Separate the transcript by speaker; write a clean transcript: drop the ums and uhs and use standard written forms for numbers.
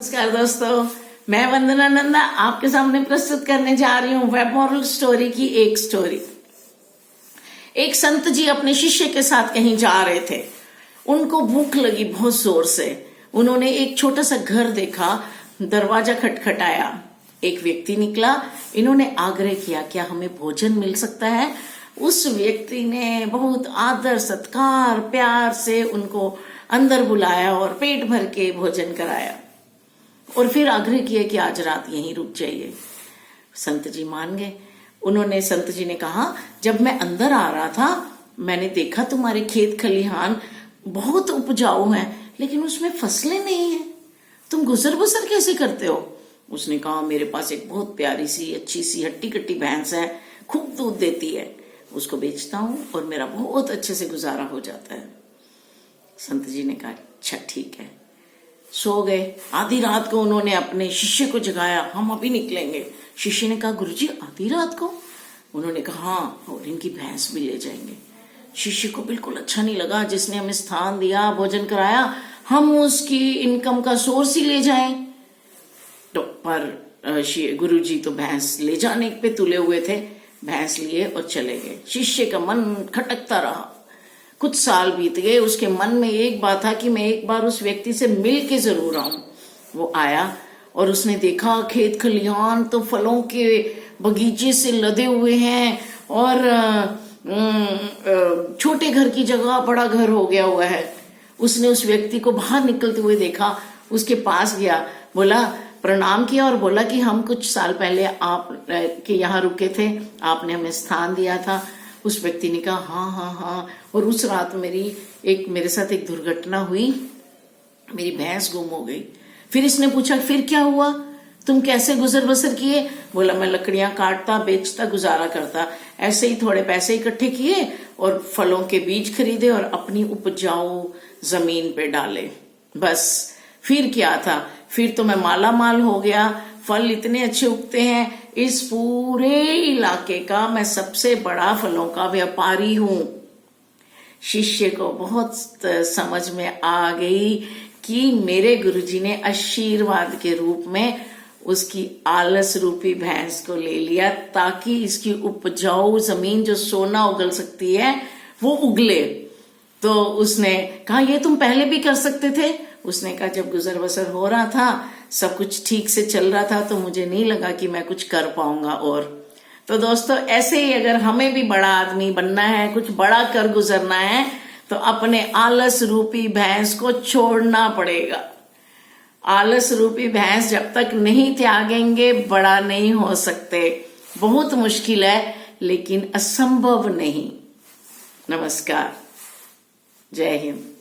Speaker 1: नमस्कार दोस्तों, मैं वंदना नंदा आपके सामने प्रस्तुत करने जा रही हूँ वेब मॉरल स्टोरी की एक स्टोरी। एक संत जी अपने शिष्य के साथ कहीं जा रहे थे। उनको भूख लगी बहुत जोर से। उन्होंने एक छोटा सा घर देखा, दरवाजा खटखटाया। एक व्यक्ति निकला। इन्होंने आग्रह किया, क्या हमें भोजन मिल सकता है? उस व्यक्ति ने बहुत आदर सत्कार प्यार से उनको अंदर बुलाया और पेट भर के भोजन कराया और फिर आग्रह किया कि आज रात यहीं रुक जाइए। संत जी मान गए। संत जी ने कहा, जब मैं अंदर आ रहा था मैंने देखा तुम्हारे खेत खलिहान बहुत उपजाऊ हैं, लेकिन उसमें फसलें नहीं हैं। तुम गुजर बसर कैसे करते हो? उसने कहा, मेरे पास एक बहुत प्यारी सी अच्छी सी हट्टी कट्टी भैंस है, खूब दूध देती है, उसको बेचता हूं और मेरा बहुत अच्छे से गुजारा हो जाता है। संत जी ने कहा, अच्छा ठीक है। सो गए। आधी रात को उन्होंने अपने शिष्य को जगाया, हम अभी निकलेंगे। शिष्य ने कहा, गुरुजी आधी रात को? उन्होंने कहा, हाँ, और इनकी भैंस भी ले जाएंगे। शिष्य को बिल्कुल अच्छा नहीं लगा, जिसने हमें स्थान दिया भोजन कराया, हम उसकी इनकम का सोर्स ही ले जाएं। तो पर गुरुजी तो भैंस ले जाने पे तुले हुए थे। भैंस लिए और चले गए। शिष्य का मन खटकता रहा। कुछ साल बीत गए। उसके मन में एक बात था कि मैं एक बार उस व्यक्ति से मिल के जरूर आऊं। वो आया और उसने देखा खेत खलिहान तो फलों के बगीचे से लदे हुए हैं और छोटे घर की जगह बड़ा घर हो गया हुआ है। उसने उस व्यक्ति को बाहर निकलते हुए देखा, उसके पास गया, बोला, प्रणाम किया और बोला कि हम कुछ साल पहले आप के यहाँ रुके थे, आपने हमें स्थान दिया था। उस व्यक्ति ने कहा, हाँ हाँ हाँ, और उस रात मेरे साथ एक दुर्घटना हुई, मेरी भैंस गुम हो गई। फिर इसने पूछा, फिर क्या हुआ? तुम कैसे गुजर बसर किए? बोला, मैं लकड़ियां काटता बेचता गुजारा करता, ऐसे ही थोड़े पैसे इकट्ठे किए और फलों के बीज खरीदे और अपनी उपजाऊ जमीन पे डाले, बस। फिर क्या था? फिर तो मैं माला माल हो गया। फल इतने अच्छे उगते हैं, इस पूरे इलाके का मैं सबसे बड़ा फलों का व्यापारी हूं। शिष्य को बहुत समझ में आ गई कि मेरे गुरुजी ने आशीर्वाद के रूप में उसकी आलस रूपी भैंस को ले लिया, ताकि इसकी उपजाऊ जमीन जो सोना उगल सकती है वो उगले। तो उसने कहा, ये तुम पहले भी कर सकते थे। उसने कहा, जब गुजर बसर हो रहा था, सब कुछ ठीक से चल रहा था, तो मुझे नहीं लगा कि मैं कुछ कर पाऊंगा। और तो दोस्तों, ऐसे ही अगर हमें भी बड़ा आदमी बनना है, कुछ बड़ा कर गुजरना है, तो अपने आलस रूपी भैंस को छोड़ना पड़ेगा। आलस रूपी भैंस जब तक नहीं त्यागेंगे, बड़ा नहीं हो सकते। बहुत मुश्किल है, लेकिन असंभव नहीं। नमस्कार, जय हिंद।